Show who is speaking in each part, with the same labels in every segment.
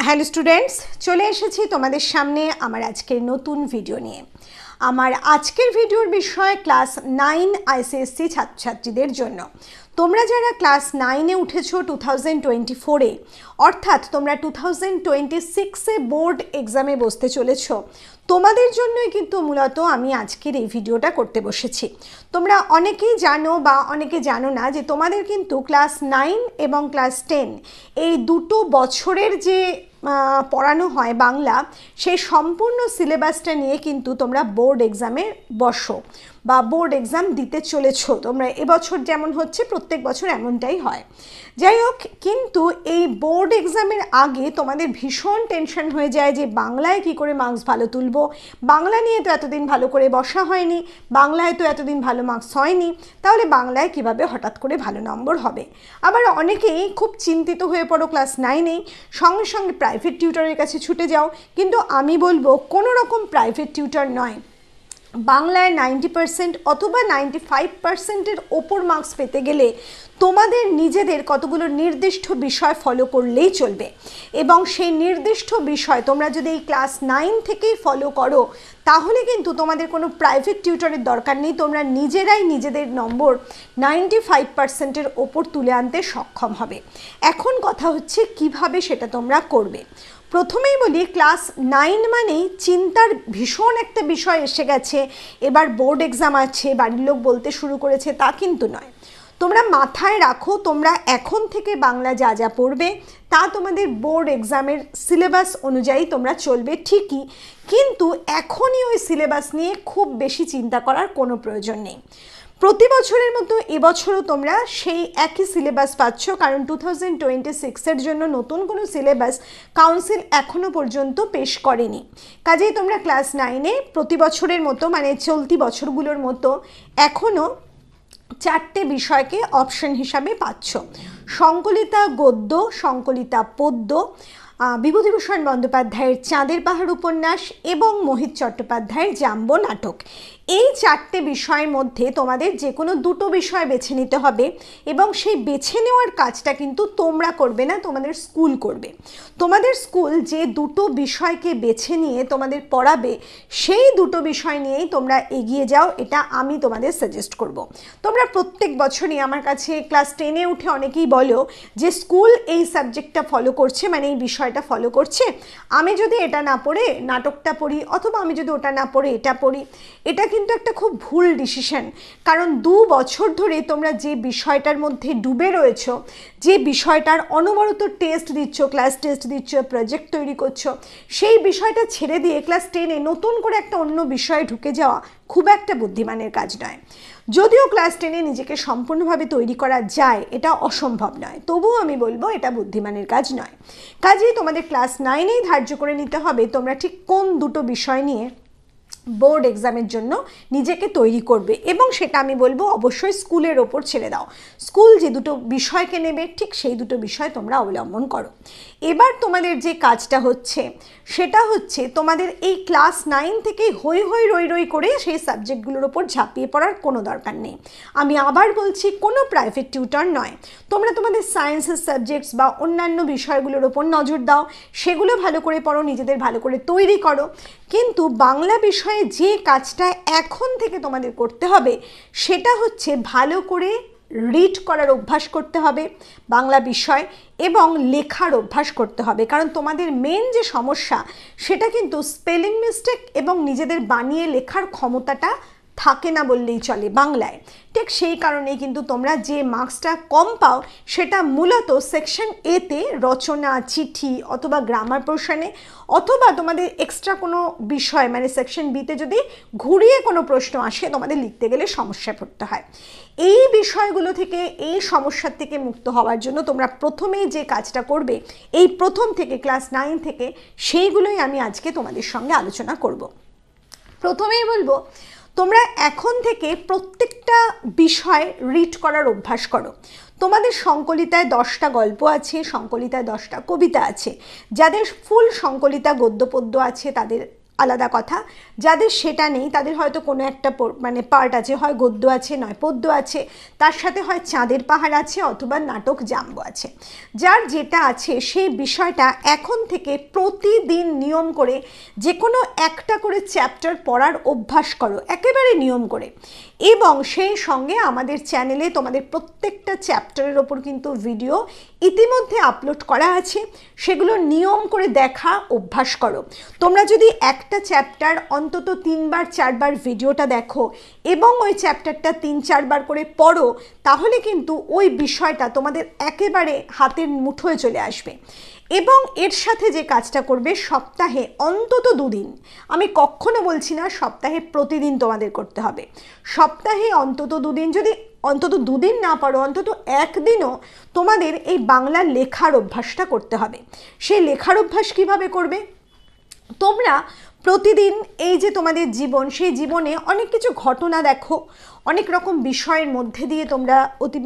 Speaker 1: Hello students, চলে এসেছি তোমাদের সামনে আমার আজকের নতুন ভিডিও নিয়ে। আমার আজকের ভিডিওর বিষয় ক্লাস 9 আইসিএসসি ছাত্রছাত্রীদের জন্য। তোমরা যারা ক্লাস 9-এ উঠেছো 2024-এ, অর্থাৎ তোমরা 2026-এ বোর্ড এক্সামে বসতে চলেছো, তোমাদের জন্যই কিন্তু মূলত আমি আজকের এই ভিডিওটা করতে বসেছি। তোমরা অনেকেই জানো বা অনেকে জানো না যে তোমাদের কিন্তু ক্লাস 9 এবং ক্লাস 10 এই দুটো বছরের যে পড়ানো হয় বাংলা, সেই সম্পূর্ণ সিলেবাসটা নিয়ে কিন্তু তোমরা বোর্ড এক্সামে বসো বা বোর্ড এক্সাম দিতে চলেছো। তোমরা এবছর যেমন হচ্ছে প্রত্যেক বছর এমনটাই হয়। যাই হোক, কিন্তু এই বোর্ড এক্সামের আগে তোমাদের ভীষণ টেনশন হয়ে যায় যে বাংলায় কি করে মার্কস ভালো তুলবো, বাংলা নিয়ে তো এতদিন ভালো করে বসা হয়নি, বাংলায় তো এতদিন ভালো মার্কস হয়নি, তাহলে বাংলায় কিভাবে হঠাৎ করে ভালো নম্বর হবে। আবার অনেকেই খুব চিন্তিত হয়ে পড়ো ক্লাস 9-এ, সঙ্গে সঙ্গে প্রাইভেট টিউটরের কাছে ছুটে যাও। কিন্তু আমি বলবো কোনো রকম প্রাইভেট টিউটর নয়, বাংলায় 90% অথবা 95%-এর ওপর মার্কস পেতে গেলে তোমাদের নিজেদের কতগুলো নির্দিষ্ট বিষয় ফলো করলেই চলবে। এবং সেই নির্দিষ্ট বিষয় তোমরা যদি এই ক্লাস 9 থেকেই ফলো করো, তাহলে কিন্তু তোমাদের কোনো প্রাইভেট টিউটরের দরকার নেই, তোমরা নিজেরাই নিজেদের নম্বর 95%-এর ওপর তুলে আনতে সক্ষম হবে। এখন কথা হচ্ছে কিভাবে সেটা তোমরা করবে। প্রথমেই বলি, ক্লাস 9 মানেই চিন্তার ভীষণ একটা বিষয় এসে গেছে, এবার বোর্ড এক্সাম আছে, বাড়ির লোক বলতে শুরু করেছে, তা কিন্তু নয়। তোমরা মাথায় রাখো, তোমরা এখন থেকে বাংলা যা যা পড়বে তা তোমাদের বোর্ড এক্সামের সিলেবাস অনুযায়ী তোমরা চলবে ঠিকই, কিন্তু এখনই ওই সিলেবাস নিয়ে খুব বেশি চিন্তা করার কোনো প্রয়োজন নেই। প্রতি বছরের মতো এবছরও তোমরা সেই একই সিলেবাস পাচ্ছ, কারণ 2026-এর জন্য নতুন কোনো সিলেবাস কাউন্সিল এখনও পর্যন্ত পেশ করেনি। কাজেই তোমরা ক্লাস 9-এ প্রতি বছরের মতো, মানে চলতি বছরগুলোর মতো, এখনও 4টে বিষয়কে অপশন হিসাবে পাচ্ছ: সংকলিতা গদ্য, সংকলিতা পদ্য, বিভূতিভূষণ বন্দ্যোপাধ্যায়ের চাঁদের পাহাড় উপন্যাস এবং মোহিত চট্টোপাধ্যায়ের জাম্বো নাটক। এই 4টে বিষয়ের মধ্যে তোমাদের যে কোনো দুটো বিষয় বেছে নিতে হবে, এবং সেই বেছে নেওয়ার কাজটা কিন্তু তোমরা করবে না, তোমাদের স্কুল করবে। তোমাদের স্কুল যে দুটো বিষয়কে বেছে নিয়ে তোমাদের পড়াবে, সেই দুটো বিষয় নিয়েই তোমরা এগিয়ে যাও, এটা আমি তোমাদের সাজেস্ট করব। তোমরা প্রত্যেক বছরই আমার কাছে ক্লাস 10-এ উঠে অনেকেই বলো যে স্কুল এই সাবজেক্টটা ফলো করছে, মানে এই বিষয়টা ফলো করছে, আমি যদি এটা না পড়ে নাটকটা পড়ি, অথবা আমি যদি ওটা না পড়ে এটা পড়ি। এটা কিন্তু একটা খুব ভুল ডিসিশন, কারণ 2 বছর ধরে তোমরা যে বিষয়টার মধ্যে ডুবে রয়েছো, যে বিষয়টার অনবরত টেস্ট দিচ্ছ, ক্লাস টেস্ট দিচ্ছ, প্রজেক্ট তৈরি করছো, সেই বিষয়টা ছেড়ে দিয়ে ক্লাস 10-এ নতুন করে একটা অন্য বিষয়ে ঢুকে যাওয়া খুব একটা বুদ্ধিমানের কাজ নয়। যদিও ক্লাস 10-এ নিজেকে সম্পূর্ণভাবে তৈরি করা যায়, এটা অসম্ভব নয়, তবুও আমি বলবো এটা বুদ্ধিমানের কাজ নয়। কাজেই তোমাদের ক্লাস 9-এই ধার্য করে নিতে হবে তোমরা ঠিক কোন দুটো বিষয় নিয়ে বোর্ড এক্সামের জন্য নিজেকে তৈরি করবে, এবং সেটা আমি বলবো অবশ্যই স্কুলের ওপর ছেড়ে দাও। স্কুল যে দুটো বিষয়কে নেবে, ঠিক সেই দুটো বিষয় তোমরা অবলম্বন করো। এবার তোমাদের যে কাজটা হচ্ছে সেটা হচ্ছে তোমাদের এই ক্লাস 9 থেকে হই হই রই রই করে সেই সাবজেক্টগুলোর ওপর ঝাঁপিয়ে পড়ার কোনো দরকার নেই। আমি আবার বলছি, কোনো প্রাইভেট টিউটর নয়, তোমরা তোমাদের সায়েন্সের সাবজেক্টস বা অন্যান্য বিষয়গুলোর ওপর নজর দাও, সেগুলো ভালো করে পড়ো, নিজেদের ভালো করে তৈরি করো। কিন্তু বাংলা বিষয়ে যে কাজটা এখন থেকে তোমাদের করতে হবে সেটা হচ্ছে ভালো করে রিড করার অভ্যাস করতে হবে বাংলা বিষয়, এবং লেখার অভ্যাস করতে হবে। কারণ তোমাদের মেন যে সমস্যা সেটা কিন্তু স্পেলিং মিস্টেক এবং নিজেদের বানিয়ে লেখার ক্ষমতাটা থাকে না বললেই চলে বাংলায়। ঠিক সেই কারণেই কিন্তু তোমরা যে মার্কসটা কম পাও সেটা মূলত সেকশন এতে রচনা, চিঠি অথবা গ্রামার পোর্শনে, অথবা তোমাদের এক্সট্রা কোনো বিষয় মানে সেকশন বিতে যদি ঘুরিয়ে কোনো প্রশ্ন আসে তোমাদের লিখতে গেলে সমস্যায় পড়তে হয়। এই বিষয়গুলো থেকে, এই সমস্যার থেকে মুক্ত হওয়ার জন্য তোমরা প্রথমেই যে কাজটা করবে এই প্রথম থেকে ক্লাস 9 থেকে, সেইগুলোই আমি আজকে তোমাদের সঙ্গে আলোচনা করব। প্রথমেই বলবো, তোমরা এখন থেকে প্রত্যেকটা বিষয় রিড করার অভ্যাস করো। তোমাদের সংকলিতায় 10টা গল্প আছে, সংকলিতায় 10টা কবিতা আছে। যাদের ফুল সংকলিতা গদ্য পদ্য আছে তাদের আলাদা কথা। যাদের সেটা নেই তাদের হয়তো কোনো একটা মানে পার্ট আছে, হয় গদ্য আছে নয় পদ্য আছে, তার সাথে হয় চাঁদের পাহাড় আছে অথবা নাটক জাম্বো আছে। যার যেটা আছে সেই বিষয়টা এখন থেকে প্রতিদিন নিয়ম করে যে কোনো একটা করে চ্যাপ্টার পড়ার অভ্যাস করো, একেবারে নিয়ম করে। এবং সেই সঙ্গে আমাদের চ্যানেলে তোমাদের প্রত্যেকটা চ্যাপ্টারের ওপর কিন্তু ভিডিও ইতিমধ্যে আপলোড করা আছে, সেগুলো নিয়ম করে দেখা অভ্যাস করো। তোমরা যদি একটা চ্যাপ্টার অন্তত 3বার 4বার ভিডিওটা দেখো এবং ওই চ্যাপ্টারটা 3-4 বার করে পড়ো, তাহলে কিন্তু ওই বিষয়টা তোমাদের একেবারে হাতের মুঠোয় চলে আসবে। এবং এর সাথে যে কাজটা করবে, সপ্তাহে অন্তত 2 দিন, আমি কখনো বলছি না সপ্তাহে প্রতিদিন তোমাদের করতে হবে, সপ্তাহে অন্তত 2 দিন, যদি অন্তত 2 দিন না পারো অন্তত 1 দিনও তোমাদের এই বাংলা লেখার অভ্যাসটা করতে হবে। সেই লেখার অভ্যাস কিভাবে করবে? তোমরা প্রতিদিন এই যে তোমাদের জীবন, সেই জীবনে অনেক কিছু ঘটনা দেখো, অনেক রকম বিষয়ের মধ্যে দিয়ে তোমরা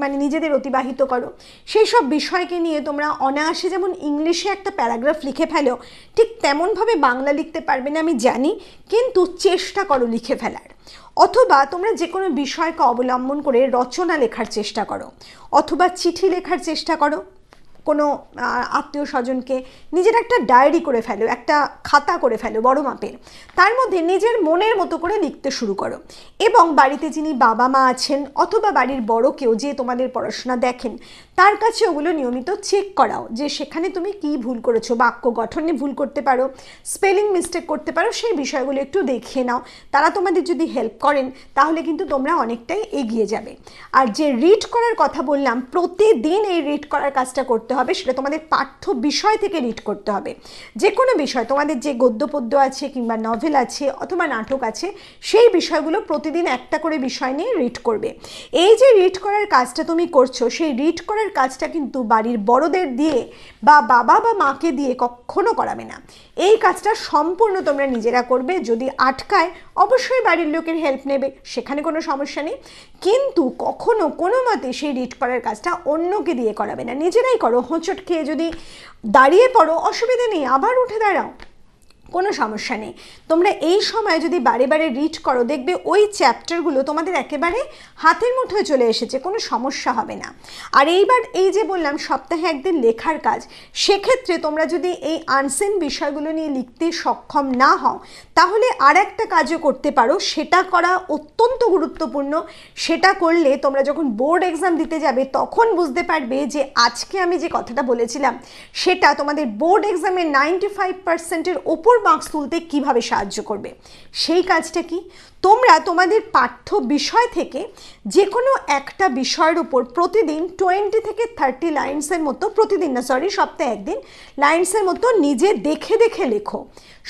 Speaker 1: মানে নিজেদের অতিবাহিত করো। সেই সব বিষয়কে নিয়ে তোমরা অনায়াসে যেমন ইংলিশে একটা প্যারাগ্রাফ লিখে ফেলো, ঠিক তেমনভাবে বাংলা লিখতে পারবে না আমি জানি, কিন্তু চেষ্টা করো লিখে ফেলার। অথবা তোমরা যে কোনো বিষয়কে অবলম্বন করে রচনা লেখার চেষ্টা করো, অথবা চিঠি লেখার চেষ্টা করো, কোনো আত্মীয় স্বজনকে নিজের একটা ডায়েরি করে ফেলো, একটা খাতা করে ফেলো বড় মাপের, তার মধ্যে নিজের মনের মতো করে লিখতে শুরু করো। এবং বাড়িতে যিনি বাবা মা আছেন অথবা বাড়ির বড় কেউ যে তোমাদের পড়াশোনা দেখেন, তার কাছে ওগুলো নিয়মিত চেক করাও যে সেখানে তুমি কি ভুল করেছো, বাক্য গঠনে ভুল করতে পারো, স্পেলিং মিস্টেক করতে পারো, সেই বিষয়গুলো একটু দেখিয়ে নাও। তারা তোমাদের যদি হেল্প করেন তাহলে কিন্তু তোমরা অনেকটাই এগিয়ে যাবে। আর যে রিড করার কথা বললাম, প্রতিদিন এই রিড করার কাজটা করতে হবে, সেটা তোমাদের পাঠ্য বিষয় থেকে রিড করতে হবে। যে কোনো বিষয়, তোমাদের যে গদ্য পদ্য আছে কিংবা নভেল আছে অথবা নাটক আছে, সেই বিষয়গুলো প্রতিদিন একটা করে বিষয় নিয়ে রিড করবে। এই যে রিড করার কাজটা তুমি করছো, সেই রিড করার কাজটা কিন্তু বাড়ির বড়দের দিয়ে বা বাবা বা মাকে দিয়ে কখনো করাবে না। এই কাজটা সম্পূর্ণ তোমরা নিজেরা করবে। যদি আটকায় অবশ্যই বাড়ির লোকের হেল্প নেবে, সেখানে কোনো সমস্যা নেই, কিন্তু কখনো কোনো মতে সেই রিড করার কাজটা অন্যকে দিয়ে করাবে না, নিজেরাই করো। হোঁচট খেয়ে যদি দাঁড়িয়ে পড়ো অসুবিধা নেই, আবার উঠে দাঁড়াও, কোনো সমস্যা নেই। তোমরা এই সময় যদি বারে বারে রিড করো, দেখবে ওই চ্যাপ্টারগুলো তোমাদের একেবারে হাতের মুঠোয় চলে এসেছে, কোনো সমস্যা হবে না। আর এইবার এই যে বললাম সপ্তাহে 1 দিন লেখার কাজ, সেক্ষেত্রে তোমরা যদি এই আনসিন বিষয়গুলো নিয়ে লিখতে সক্ষম না হও, তাহলে আর একটা কাজও করতে পারো, সেটা করা অত্যন্ত গুরুত্বপূর্ণ। সেটা করলে তোমরা যখন বোর্ড এক্সাম দিতে যাবে তখন বুঝতে পারবে যে আজকে আমি যে কথাটা বলেছিলাম সেটা তোমাদের বোর্ড এক্সামে 95%-এর ওপর মার্কস তুলতে কিভাবে সাহায্য করবে। সেই কাজটা কি? তোমরা তোমাদের পাঠ্য বিষয় থেকে যে কোনো একটা বিষয়ের উপর প্রতিদিন 20 থেকে 30 লাইন্সের মতো, প্রতিদিন না সরি সপ্তাহে 1 দিন লাইন্সের মতো নিজে দেখে দেখে লেখো,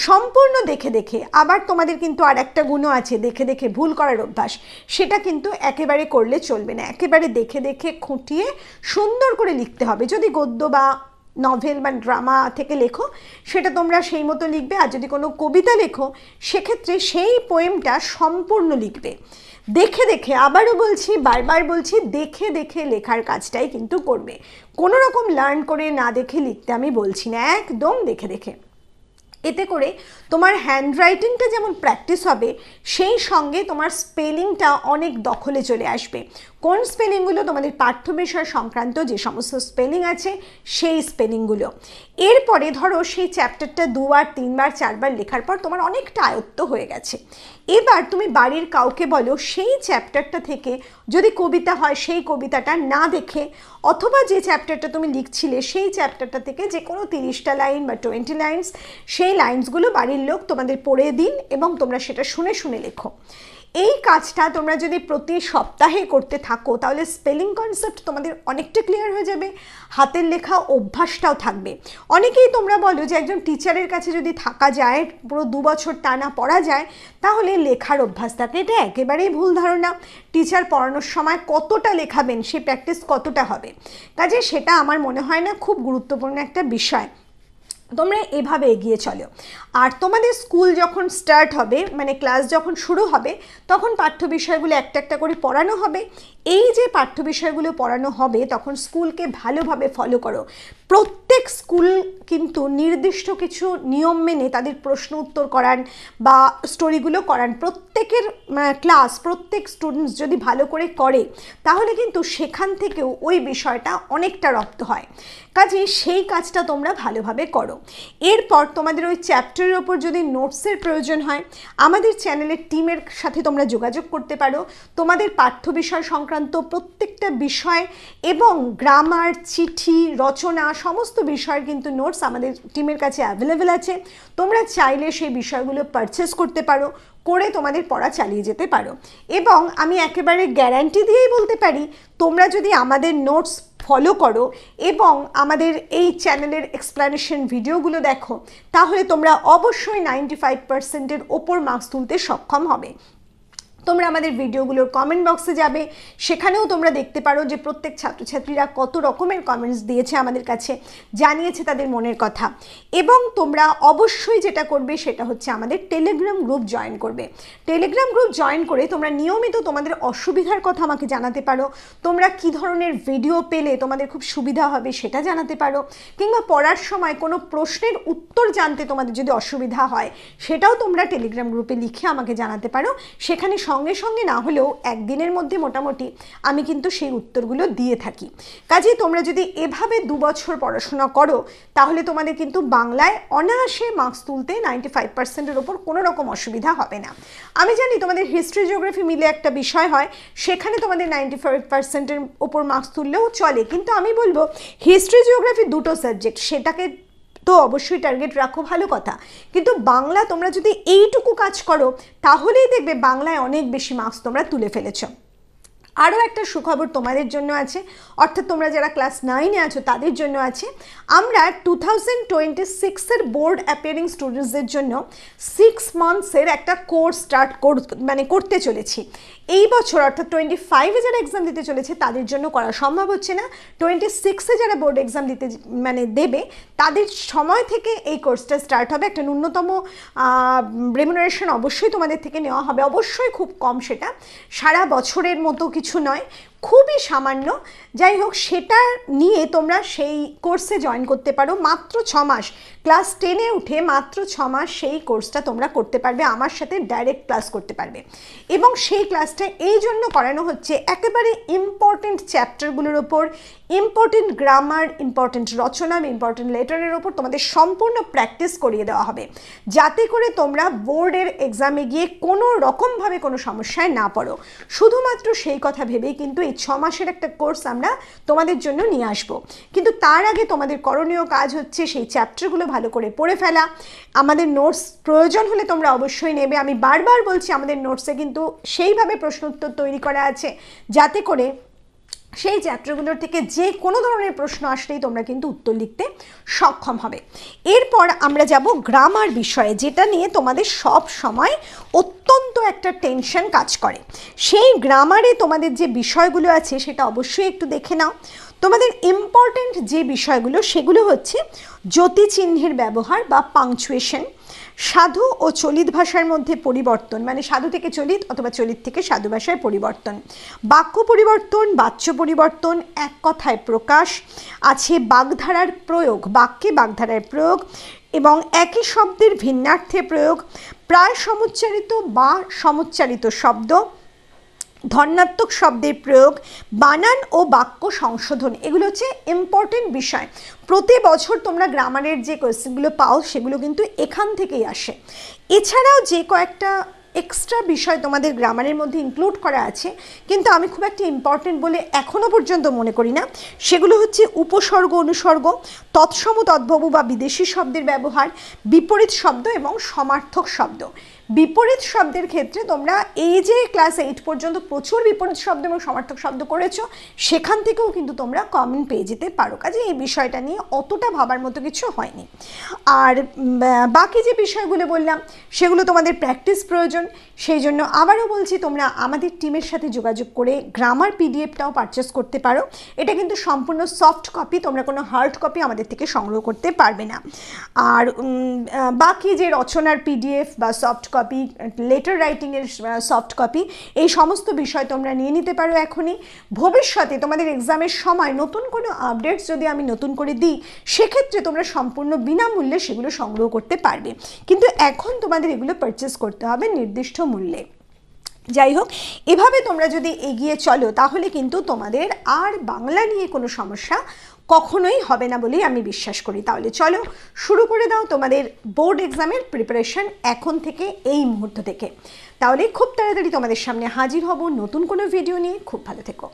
Speaker 1: সম্পূর্ণ দেখে দেখে। আবার তোমাদের কিন্তু আর একটা গুণও আছে, দেখে দেখে ভুল করার অভ্যাস, সেটা কিন্তু একেবারে করলে চলবে না। একেবারে দেখে দেখে খুঁটিয়ে সুন্দর করে লিখতে হবে। যদি গদ্য বা নভেল বা ড্রামা থেকে লেখো সেটা তোমরা সেই মতো লিখবে, আর যদি কোনো কবিতা লেখো সেক্ষেত্রে সেই পোয়েমটা সম্পূর্ণ লিখবে দেখে দেখে। আবারও বলছি, বারবার বলছি, দেখে দেখে লেখার কাজটাই কিন্তু করবে। কোনো রকম লার্ন করে না দেখে লিখতে আমি বলছি না, একদম দেখে দেখে। এতে করে তোমার হ্যান্ডরাইটিংটা যেমন প্র্যাকটিস হবে, সেই সঙ্গে তোমার স্পেলিংটা অনেক দখলে চলে আসবে। কোন স্পেলিংগুলো? তোমাদের পাঠ্য বিষয় সংক্রান্ত যে সমস্ত স্পেলিং আছে সেই স্পেলিংগুলো। এরপরে ধরো সেই চ্যাপ্টারটা 2বার 3বার 4বার লেখার পর তোমার অনেকটা আয়ত্ত হয়ে গেছে। এবার তুমি বাড়ির কাউকে বলো সেই চ্যাপ্টারটা থেকে যদি কবিতা হয় সেই কবিতাটা না দেখে, অথবা যে চ্যাপ্টারটা তুমি লিখছিলে সেই চ্যাপ্টারটা থেকে যে কোনো 30টা লাইন বা 20 লাইন্স, সেই লাইন্সগুলো বাড়ির লোক তোমাদের পড়ে দিন এবং তোমরা সেটা শুনে শুনে লেখো। এই কাজটা তোমরা যদি প্রতি সপ্তাহে করতে থাকো তাহলে স্পেলিং কনসেপ্ট তোমাদের অনেকটা ক্লিয়ার হয়ে যাবে, হাতের লেখা অভ্যাসটাও থাকবে। অনেকেই তোমরা বলো যে একজন টিচারের কাছে যদি থাকা যায়, পুরো 2 বছর টানা পড়া যায়, তাহলে লেখার অভ্যাস থাকে। এটা একেবারেই ভুল ধারণা। টিচার পড়ানোর সময় কতটা লেখাবেন, সে প্র্যাকটিস কতটা হবে, কাজে সেটা আমার মনে হয় না খুব গুরুত্বপূর্ণ একটা বিষয়। তোমরা এভাবে এগিয়ে চলো। আর তোমাদের স্কুল যখন স্টার্ট হবে, মানে ক্লাস যখন শুরু হবে, তখন পাঠ্য বিষয়গুলো একটা একটা করে পড়ানো হবে। এই যে পাঠ্য বিষয়গুলো পড়ানো হবে তখন স্কুলকে ভালোভাবে ফলো করো। প্রত্যেক স্কুল কিন্তু নির্দিষ্ট কিছু নিয়ম মেনে তাদের প্রশ্ন উত্তর করান বা স্টোরিগুলো করান। প্রত্যেকের ক্লাস, প্রত্যেক স্টুডেন্টস যদি ভালো করে করে তাহলে কিন্তু সেখান থেকেও ওই বিষয়টা অনেকটা রপ্ত হয়। কাজে সেই কাজটা তোমরা ভালোভাবে করো। এরপর তোমাদের ওই চ্যাপ্টারের ওপর যদি নোটসের প্রয়োজন হয়, আমাদের চ্যানেলের টিমের সাথে তোমরা যোগাযোগ করতে পারো। তোমাদের পাঠ্য বিষয় সংক্রান্ত প্রত্যেকটা বিষয় এবং গ্রামার, চিঠি, রচনা সমস্ত বিষয়ের কিন্তু নোটস আমাদের টিমের কাছে অ্যাভেলেবেল আছে। তোমরা চাইলে সেই বিষয়গুলো পারচেস করতে পারো, করে তোমাদের পড়া চালিয়ে যেতে পারো। এবং আমি একেবারে গ্যারান্টি দিয়েই বলতে পারি, তোমরা যদি আমাদের নোটস ফলো করো এবং আমাদের এই চ্যানেলের এক্সপ্লানেশন ভিডিওগুলো দেখো, তাহলে তোমরা অবশ্যই 95%-এর ওপর মার্কস তুলতে সক্ষম হবে। তোমরা আমাদের ভিডিওগুলোর কমেন্ট বক্সে যাবে, সেখানেও তোমরা দেখতে পারো যে প্রত্যেক ছাত্রছাত্রীরা কত রকমের কমেন্টস দিয়েছে আমাদের কাছে, জানিয়েছে তাদের মনের কথা। এবং তোমরা অবশ্যই যেটা করবে সেটা হচ্ছে আমাদের টেলিগ্রাম গ্রুপ জয়েন করবে। টেলিগ্রাম গ্রুপ জয়েন করে তোমরা নিয়মিত তোমাদের অসুবিধার কথা আমাকে জানাতে পারো। তোমরা কি ধরনের ভিডিও পেলে তোমাদের খুব সুবিধা হবে সেটা জানাতে পারো, কিংবা পড়ার সময় কোনো প্রশ্নের উত্তর জানতে তোমাদের যদি অসুবিধা হয় সেটাও তোমরা টেলিগ্রাম গ্রুপে লিখে আমাকে জানাতে পারো। সেখানে সঙ্গে সঙ্গে না হলেও একদিনের মধ্যে মোটামুটি আমি কিন্তু সেই উত্তরগুলো দিয়ে থাকি। কাজেই তোমরা যদি এভাবে 2 বছর পড়াশোনা করো তাহলে তোমাদের কিন্তু বাংলায় অনায়াসে মার্কস তুলতে 95%-এর ওপর কোনো রকম অসুবিধা হবে না। আমি জানি তোমাদের হিস্ট্রি, জিওগ্রাফি মিলে একটা বিষয় হয়, সেখানে তোমাদের 95%-এর ওপর মার্কস তুললেও চলে, কিন্তু আমি বলবো হিস্ট্রি, জিওগ্রাফি দুটো সাবজেক্ট, সেটাকে তো অবশ্যই টার্গেট রাখো, ভালো কথা, কিন্তু বাংলা তোমরা যদি এইটুকু কাজ করো তাহলেই দেখবে বাংলায় অনেক বেশি মার্কস তোমরা তুলে ফেলেছো। আরও একটা সুখবর তোমাদের জন্য আছে, অর্থাৎ তোমরা যারা ক্লাস 9-এ আছো তাদের জন্য আছে। আমরা 2026-এর বোর্ড অ্যাপিয়ারিং স্টুডেন্টসদের জন্য 6 মান্থসের একটা কোর্স করতে চলেছি। এই বছর অর্থাৎ 25-এ যারা এক্সাম দিতে চলেছে তাদের জন্য করা সম্ভব হচ্ছে না। 26-এ যারা বোর্ড এক্সাম দিতে দেবে তাদের সময় থেকে এই কোর্সটা স্টার্ট হবে। একটা ন্যূনতম রেমুনারেশন অবশ্যই তোমাদের থেকে নেওয়া হবে, অবশ্যই খুব কম, সেটা সারা বছরের মতো কিছু নয়, খুবই সামান্য। যাই হোক, সেটা নিয়ে তোমরা সেই কোর্সে জয়েন করতে পারো। মাত্র 6 মাস, ক্লাস 10-এ উঠে মাত্র 6 মাস সেই কোর্সটা তোমরা করতে পারবে, আমার সাথে ডাইরেক্ট ক্লাস করতে পারবে। এবং সেই ক্লাসটা এই জন্য করানো হচ্ছে একেবারে ইম্পর্টেন্ট চ্যাপ্টারগুলোর ওপর, ইম্পর্টেন্ট গ্রামার, ইম্পর্টেন্ট রচনা, ইম্পর্টেন্ট লেটারের ওপর তোমাদের সম্পূর্ণ প্র্যাকটিস করিয়ে দেওয়া হবে, যাতে করে তোমরা বোর্ডের এক্সামে গিয়ে কোনো রকমভাবে কোনো সমস্যায় না পড়ো। শুধুমাত্র সেই কথা ভেবেই কিন্তু এই 6 মাসের একটা কোর্স আমরা তোমাদের জন্য নিয়ে আসবো। কিন্তু তার আগে তোমাদের করণীয় কাজ হচ্ছে সেই চ্যাপ্টারগুলো ভালো করে পড়ে ফেলা। আমাদের নোটস প্রয়োজন হলে তোমরা অবশ্যই নেবে। আমি বারবার বলছি, আমাদের নোটসে কিন্তু সেইভাবে প্রশ্ন উত্তর তৈরি করা আছে যাতে করে সেই চ্যাপ্টারগুলোর থেকে যে কোনো ধরনের প্রশ্ন আসলেই তোমরা কিন্তু উত্তর লিখতে সক্ষম হবে। এরপর আমরা যাব গ্রামার বিষয়ে, যেটা নিয়ে তোমাদের সব সময় অত্যন্ত একটা টেনশন কাজ করে। সেই গ্রামারে তোমাদের যে বিষয়গুলো আছে সেটা অবশ্যই একটু দেখে নাও। তোমাদের ইম্পর্টেন্ট যে বিষয়গুলো সেগুলো হচ্ছে জ্যোতিচিহ্নের ব্যবহার বা পাংচুয়েশন, সাধু ও চলিত ভাষার মধ্যে পরিবর্তন, মানে সাধু থেকে চলিত অথবা চলিত থেকে সাধু ভাষায় পরিবর্তন, বাক্য পরিবর্তন, বাচ্য পরিবর্তন, এক কথায় প্রকাশ আছে, বাগধারার প্রয়োগ, বাক্যে বাগধারার প্রয়োগ এবং একই শব্দের ভিন্নার্থে প্রয়োগ, প্রায় সমুচ্চারিত বা সমুচ্চারিত শব্দ, ধন্যাত্মক শব্দের প্রয়োগ, বানান ও বাক্য সংশোধন, এগুলো হচ্ছে ইম্পর্টেন্ট বিষয়। প্রতি বছর তোমরা গ্রামারের যে কোয়েশ্চেনগুলো পাও সেগুলো কিন্তু এখান থেকেই আসে। এছাড়াও যে কয়েকটা এক্সট্রা বিষয় তোমাদের গ্রামারের মধ্যে ইনক্লুড করা আছে, কিন্তু আমি খুব একটা ইম্পর্টেন্ট বলে এখনও পর্যন্ত মনে করি না। সেগুলো হচ্ছে উপসর্গ, অনুসর্গ, তৎসম তদ্ভব বা বিদেশি শব্দের ব্যবহার, বিপরীত শব্দ এবং সমার্থক শব্দ। বিপরীত শব্দের ক্ষেত্রে তোমরা এই যে ক্লাস 8 পর্যন্ত প্রচুর বিপরীত শব্দ এবং সমার্থক শব্দ করেছো, সেখান থেকেও কিন্তু তোমরা কমন পেয়ে যেতে পারো। কাজে এই বিষয়টা নিয়ে অতটা ভাবার মতো কিছু হয়নি। আর বাকি যে বিষয়গুলো বললাম সেগুলো তোমাদের প্র্যাকটিস প্রয়োজন। সেই জন্য আবারও বলছি, তোমরা আমাদের টিমের সাথে যোগাযোগ করে গ্রামার পিডিএফটাও পারচেস করতে পারো। এটা কিন্তু সম্পূর্ণ সফট কপি, তোমরা কোনো হার্ড কপি আমাদের থেকে সংগ্রহ করতে পারবে না। আর বাকি যে রচনার পিডিএফ বা সফট কপি, লেটার রাইটিংয়ের সফট কপি, এই সমস্ত বিষয় তোমরা নিয়ে নিতে পারো এখনই। ভবিষ্যতে তোমাদের এক্সামের সময় নতুন কোনো আপডেটস যদি আমি নতুন করে দিই, সেক্ষেত্রে তোমরা সম্পূর্ণ বিনামূল্যে সেগুলো সংগ্রহ করতে পারবে, কিন্তু এখন তোমাদের এগুলো পারচেস করতে হবে নির্দিষ্ট মূল্যে। যাই হোক, এভাবে তোমরা যদি এগিয়ে চলো তাহলে কিন্তু তোমাদের আর বাংলা নিয়ে কোনো সমস্যা কখনোই হবে না বলেই আমি বিশ্বাস করি। তাহলে চলো শুরু করে দাও তোমাদের বোর্ড এক্সামের প্রিপারেশন এখন থেকে, এই মুহূর্ত থেকে। তাহলে খুব তাড়াতাড়ি তোমাদের সামনে হাজির হব নতুন কোনো ভিডিও নিয়ে। খুব ভালো থেকো।